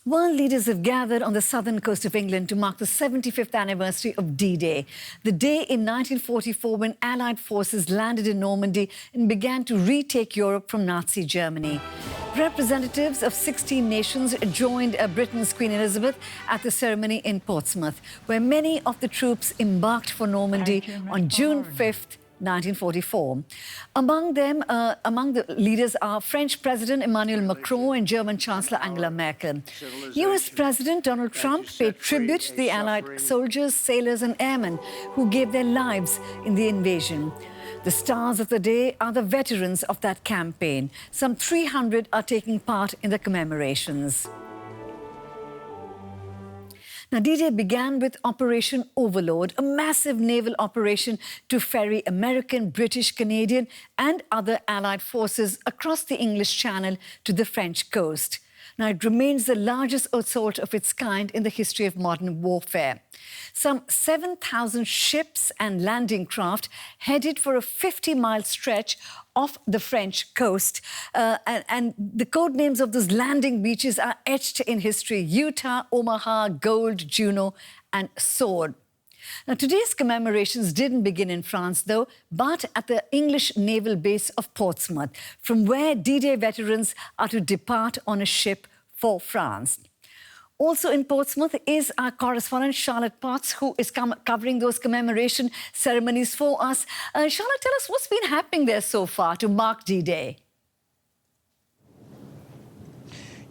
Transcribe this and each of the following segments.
World leaders have gathered on the southern coast of England to mark the 75th anniversary of D-Day, the day in 1944 when Allied forces landed in Normandy and began to retake Europe from Nazi Germany. Representatives of 16 nations joined Britain's Queen Elizabeth at the ceremony in Portsmouth, where many of the troops embarked for Normandy on June 5th, 1944. Among the leaders are French President Emmanuel Macron and German Chancellor Angela Merkel. US President Donald Trump paid tribute to the Allied soldiers, sailors and airmen who gave their lives in the invasion. The stars of the day are the veterans of that campaign. Some 300 are taking part in the commemorations. Now, D-Day began with Operation Overlord, a massive naval operation to ferry American, British, Canadian and other Allied forces across the English Channel to the French coast. Now, it remains the largest assault of its kind in the history of modern warfare. Some 7,000 ships and landing craft headed for a 50-mile stretch off the French coast. And the code names of those landing beaches are etched in history: Utah, Omaha, Gold, Juno and Sword. Now, today's commemorations didn't begin in France, though, but at the English naval base of Portsmouth, from where D-Day veterans are to depart on a ship for France. Also in Portsmouth is our correspondent Charlotte Potts, who is covering those commemoration ceremonies for us. Charlotte, tell us what's been happening there so far to mark D-Day.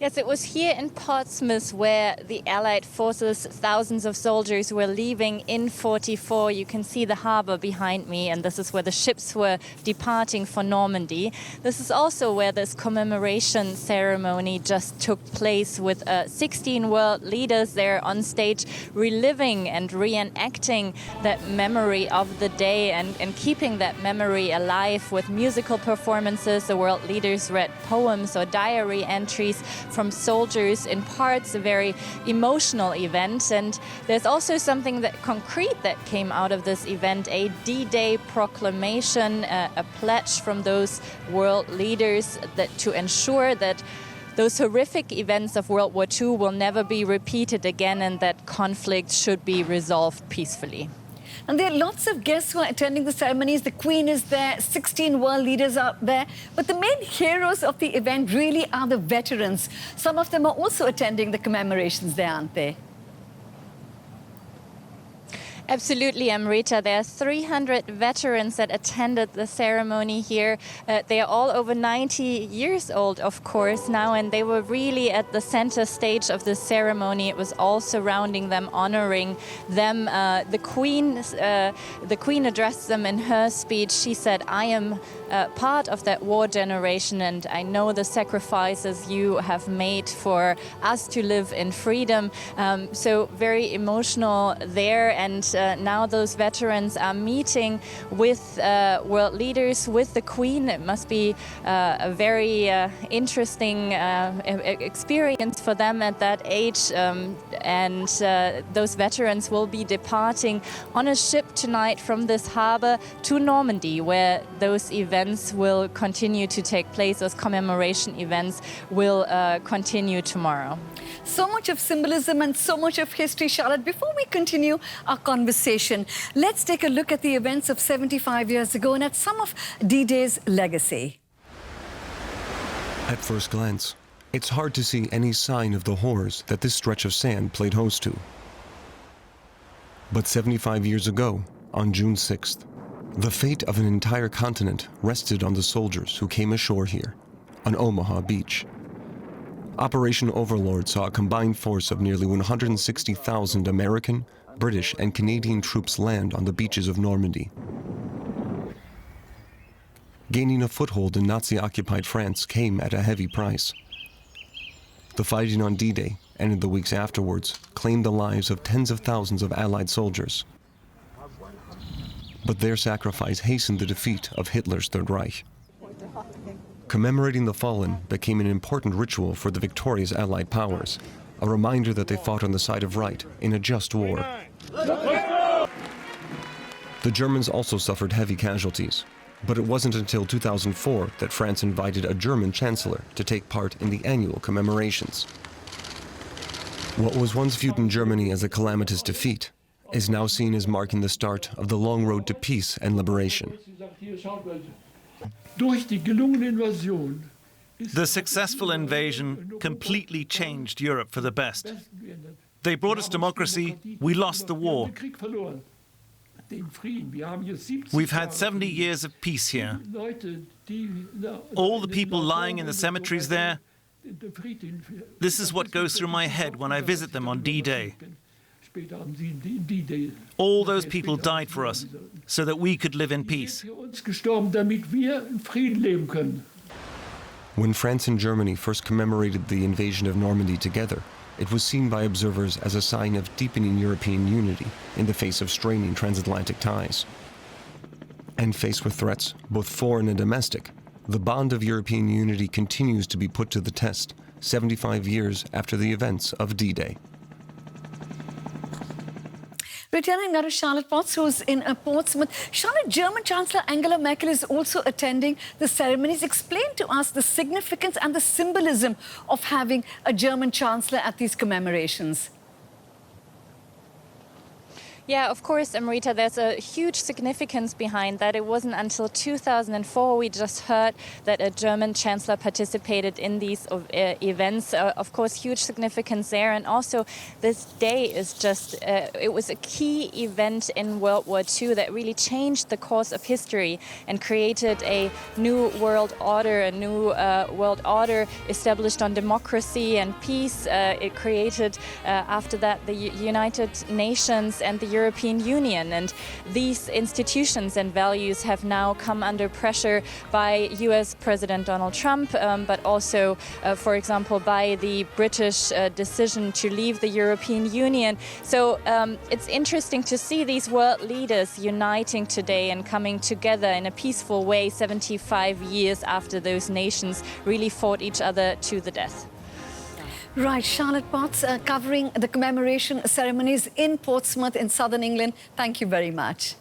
Yes, it was here in Portsmouth where the Allied forces, thousands of soldiers, were leaving in 44. You can see the harbour behind me, and this is where the ships were departing for Normandy. This is also where this commemoration ceremony just took place, with 16 world leaders there on stage reliving and reenacting that memory of the day and keeping that memory alive with musical performances. The world leaders read poems or diary entries from soldiers in parts, a very emotional event. And there's also something that concrete that came out of this event, a D-Day proclamation, a pledge from those world leaders that to ensure that those horrific events of World War II will never be repeated again and that conflict should be resolved peacefully. And there are lots of guests who are attending the ceremonies. The Queen is there, 16 world leaders are there. But the main heroes of the event really are the veterans. Some of them are also attending the commemorations there, aren't they? Absolutely, Amrita. There are 300 veterans that attended the ceremony here. They are all over 90 years old, of course, now, and they were really at the center stage of the ceremony. It was all surrounding them, honoring them. The Queen addressed them in her speech. She said, "I am part of that war generation, and I know the sacrifices you have made for us to live in freedom." So very emotional there, and now those veterans are meeting with world leaders, with the Queen. It must be a very interesting experience for them at that age. And those veterans will be departing on a ship tonight from this harbour to Normandy, where those events will continue to take place. Those commemoration events will continue tomorrow. So much of symbolism and so much of history, Charlotte. Before we continue our conversation, let's take a look at the events of 75 years ago and at some of D-Day's legacy. At first glance, it's hard to see any sign of the horrors that this stretch of sand played host to. But 75 years ago, on June 6th, the fate of an entire continent rested on the soldiers who came ashore here, on Omaha Beach. Operation Overlord saw a combined force of nearly 160,000 American, British, and Canadian troops land on the beaches of Normandy. Gaining a foothold in Nazi-occupied France came at a heavy price. The fighting on D-Day, and in the weeks afterwards, claimed the lives of tens of thousands of Allied soldiers. But their sacrifice hastened the defeat of Hitler's Third Reich. Commemorating the fallen became an important ritual for the victorious Allied powers, a reminder that they fought on the side of right in a just war. The Germans also suffered heavy casualties, but it wasn't until 2004 that France invited a German Chancellor to take part in the annual commemorations. What was once viewed in Germany as a calamitous defeat is now seen as marking the start of the long road to peace and liberation. The successful invasion completely changed Europe for the best. They brought us democracy, we lost the war. We've had 70 years of peace here. All the people lying in the cemeteries there, this is what goes through my head when I visit them on D-Day. All those people died for us so that we could live in peace. When France and Germany first commemorated the invasion of Normandy together, it was seen by observers as a sign of deepening European unity in the face of straining transatlantic ties. And faced with threats, both foreign and domestic, the bond of European unity continues to be put to the test 75 years after the events of D-Day. Returning now to Charlotte Potts, who's in Portsmouth. Charlotte, German Chancellor Angela Merkel is also attending the ceremonies. Explain to us the significance and the symbolism of having a German Chancellor at these commemorations. Yeah, of course, Amrita, there's a huge significance behind that. It wasn't until 2004 we just heard that a German chancellor participated in these events. Of course, huge significance there. And also, this day is just, it was a key event in World War II that really changed the course of history and created a new world order, established on democracy and peace. It created, after that, the United Nations and the European Union, and these institutions and values have now come under pressure by US President Donald Trump, but also, for example, by the British decision to leave the European Union. So it's interesting to see these world leaders uniting today and coming together in a peaceful way 75 years after those nations really fought each other to the death. Right, Charlotte Potts covering the commemoration ceremonies in Portsmouth in southern England. Thank you very much.